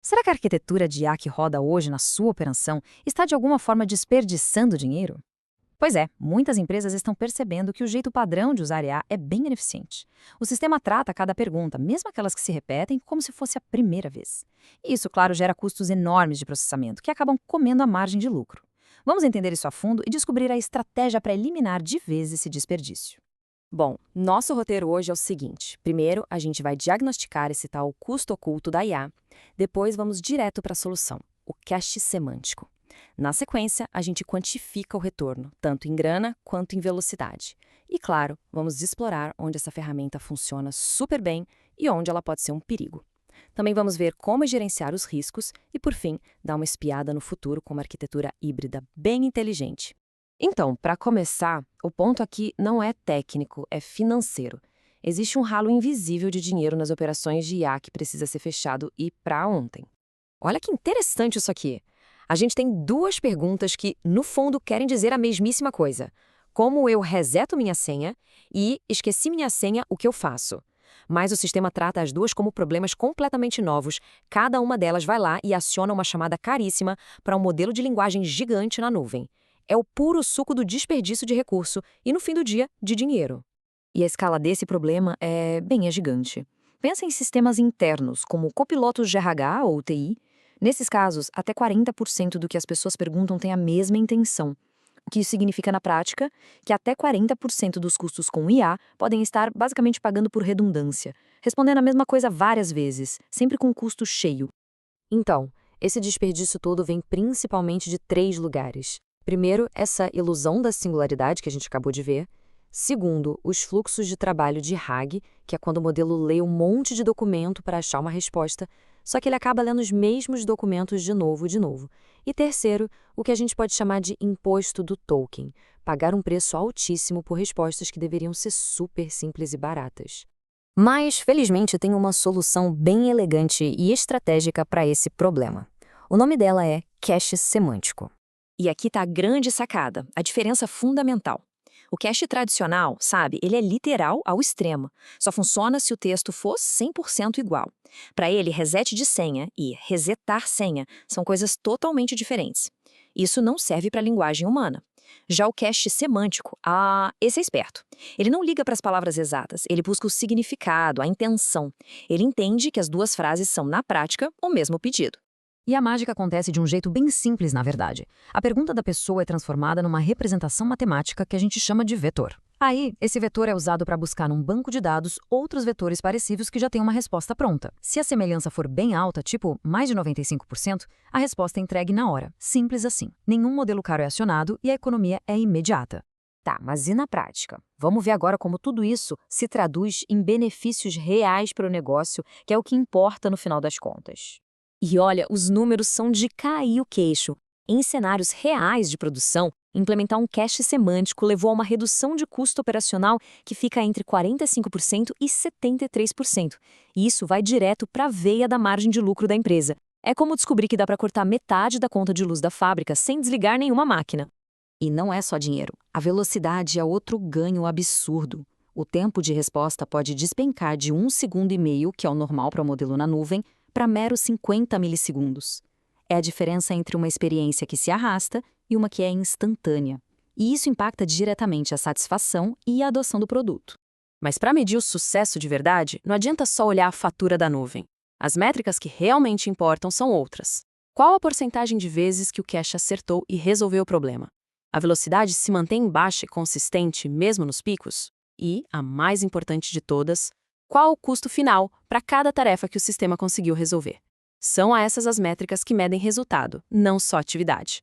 Será que a arquitetura de IA que roda hoje na sua operação está de alguma forma desperdiçando dinheiro? Pois é, muitas empresas estão percebendo que o jeito padrão de usar IA é bem ineficiente. O sistema trata cada pergunta, mesmo aquelas que se repetem, como se fosse a primeira vez. E isso, claro, gera custos enormes de processamento, que acabam comendo a margem de lucro. Vamos entender isso a fundo e descobrir a estratégia para eliminar de vez esse desperdício. Bom, nosso roteiro hoje é o seguinte. Primeiro, a gente vai diagnosticar esse tal custo oculto da IA. Depois, vamos direto para a solução, o cache semântico. Na sequência, a gente quantifica o retorno, tanto em grana quanto em velocidade. E, claro, vamos explorar onde essa ferramenta funciona super bem e onde ela pode ser um perigo. Também vamos ver como gerenciar os riscos e, por fim, dar uma espiada no futuro com uma arquitetura híbrida bem inteligente. Então, para começar, o ponto aqui não é técnico, é financeiro. Existe um ralo invisível de dinheiro nas operações de IA que precisa ser fechado e para ontem. Olha que interessante isso aqui. A gente tem duas perguntas que, no fundo, querem dizer a mesmíssima coisa. Como eu reseto minha senha e esqueci minha senha, o que eu faço? Mas o sistema trata as duas como problemas completamente novos. Cada uma delas vai lá e aciona uma chamada caríssima para um modelo de linguagem gigante na nuvem. É o puro suco do desperdício de recurso e, no fim do dia, de dinheiro. E a escala desse problema é gigante. Pensa em sistemas internos, como copilotos de RH ou TI. Nesses casos, até 40% do que as pessoas perguntam tem a mesma intenção. O que isso significa na prática? Que até 40% dos custos com IA podem estar basicamente pagando por redundância, respondendo a mesma coisa várias vezes, sempre com custo cheio. Então, esse desperdício todo vem principalmente de três lugares. Primeiro, essa ilusão da singularidade que a gente acabou de ver. Segundo, os fluxos de trabalho de RAG, que é quando o modelo lê um monte de documento para achar uma resposta, só que ele acaba lendo os mesmos documentos de novo. E terceiro, o que a gente pode chamar de imposto do token, pagar um preço altíssimo por respostas que deveriam ser super simples e baratas. Mas, felizmente, tem uma solução bem elegante e estratégica para esse problema. O nome dela é cache semântico. E aqui está a grande sacada, a diferença fundamental. O cache tradicional, ele é literal ao extremo. Só funciona se o texto for 100% igual. Para ele, reset de senha e resetar senha são coisas totalmente diferentes. Isso não serve para a linguagem humana. Já o cache semântico, esse é esperto. Ele não liga para as palavras exatas, ele busca o significado, a intenção. Ele entende que as duas frases são, na prática, o mesmo pedido. E a mágica acontece de um jeito bem simples, na verdade. A pergunta da pessoa é transformada numa representação matemática que a gente chama de vetor. Aí, esse vetor é usado para buscar num banco de dados outros vetores parecidos que já têm uma resposta pronta. Se a semelhança for bem alta, tipo mais de 95%, a resposta é entregue na hora. Simples assim. Nenhum modelo caro é acionado e a economia é imediata. Tá, mas e na prática? Vamos ver agora como tudo isso se traduz em benefícios reais para o negócio, que é o que importa no final das contas. E olha, os números são de cair o queixo. Em cenários reais de produção, implementar um cache semântico levou a uma redução de custo operacional que fica entre 45% e 73%. E isso vai direto para a veia da margem de lucro da empresa. É como descobrir que dá para cortar metade da conta de luz da fábrica sem desligar nenhuma máquina. E não é só dinheiro. A velocidade é outro ganho absurdo. O tempo de resposta pode despencar de 1,5 segundo, que é o normal para o modelo na nuvem, para meros 50 milissegundos. É a diferença entre uma experiência que se arrasta e uma que é instantânea. E isso impacta diretamente a satisfação e a adoção do produto. Mas para medir o sucesso de verdade, não adianta só olhar a fatura da nuvem. As métricas que realmente importam são outras. Qual a porcentagem de vezes que o cache acertou e resolveu o problema? A velocidade se mantém baixa e consistente mesmo nos picos? E, a mais importante de todas, qual o custo final para cada tarefa que o sistema conseguiu resolver? São essas as métricas que medem resultado, não só atividade.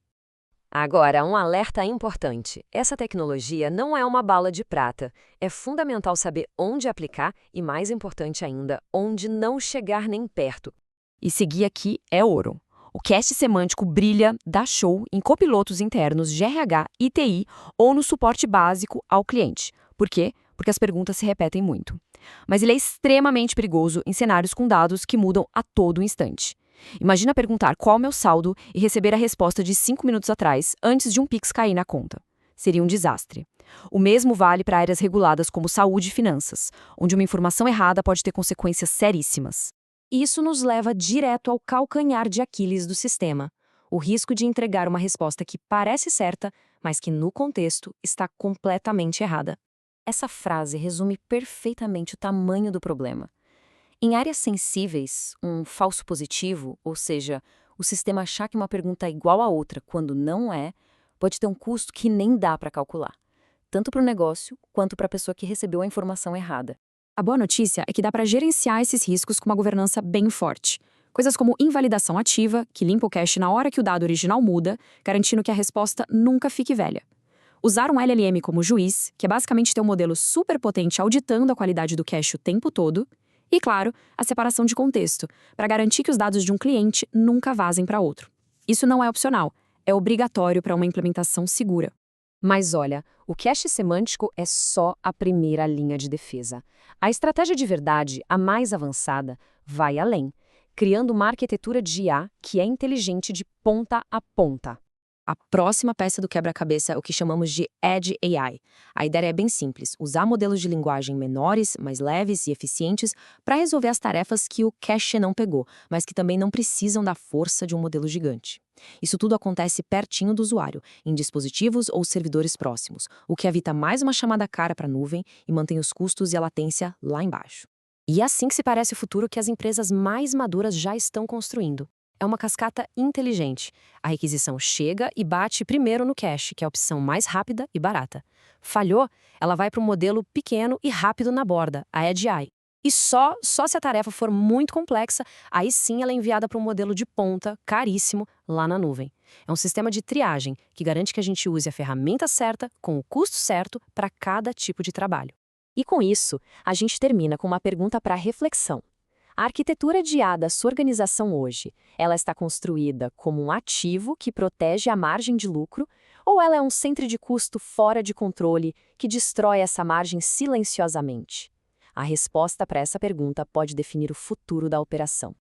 Agora, um alerta importante. Essa tecnologia não é uma bala de prata. É fundamental saber onde aplicar e, mais importante ainda, onde não chegar nem perto. E seguir aqui é ouro. O cache semântico brilha, dá show em copilotos internos de RH e TI ou no suporte básico ao cliente. Por quê? Porque as perguntas se repetem muito. Mas ele é extremamente perigoso em cenários com dados que mudam a todo instante. Imagina perguntar qual é o meu saldo e receber a resposta de 5 minutos atrás, antes de um Pix cair na conta. Seria um desastre. O mesmo vale para áreas reguladas como saúde e finanças, onde uma informação errada pode ter consequências seríssimas. E isso nos leva direto ao calcanhar de Aquiles do sistema, o risco de entregar uma resposta que parece certa, mas que no contexto está completamente errada. Essa frase resume perfeitamente o tamanho do problema. Em áreas sensíveis, um falso positivo, ou seja, o sistema achar que uma pergunta é igual a outra quando não é, pode ter um custo que nem dá para calcular, tanto para o negócio quanto para a pessoa que recebeu a informação errada. A boa notícia é que dá para gerenciar esses riscos com uma governança bem forte. Coisas como invalidação ativa, que limpa o cache na hora que o dado original muda, garantindo que a resposta nunca fique velha. Usar um LLM como juiz, que é basicamente ter um modelo super potente auditando a qualidade do cache o tempo todo. E, claro, a separação de contexto, para garantir que os dados de um cliente nunca vazem para outro. Isso não é opcional, é obrigatório para uma implementação segura. Mas olha, o cache semântico é só a primeira linha de defesa. A estratégia de verdade, a mais avançada, vai além, criando uma arquitetura de IA que é inteligente de ponta a ponta. A próxima peça do quebra-cabeça é o que chamamos de Edge AI. A ideia é bem simples, usar modelos de linguagem menores, mais leves e eficientes para resolver as tarefas que o cache não pegou, mas que também não precisam da força de um modelo gigante. Isso tudo acontece pertinho do usuário, em dispositivos ou servidores próximos, o que evita mais uma chamada cara para a nuvem e mantém os custos e a latência lá embaixo. E é assim que se parece o futuro que as empresas mais maduras já estão construindo. É uma cascata inteligente. A requisição chega e bate primeiro no cache, que é a opção mais rápida e barata. Falhou, ela vai para um modelo pequeno e rápido na borda, a Edge AI. E só se a tarefa for muito complexa, aí sim ela é enviada para um modelo de ponta, caríssimo, lá na nuvem. É um sistema de triagem que garante que a gente use a ferramenta certa, com o custo certo, para cada tipo de trabalho. E com isso, a gente termina com uma pergunta para reflexão. A arquitetura de IA da sua organização hoje, ela está construída como um ativo que protege a margem de lucro, ou ela é um centro de custo fora de controle que destrói essa margem silenciosamente? A resposta para essa pergunta pode definir o futuro da operação.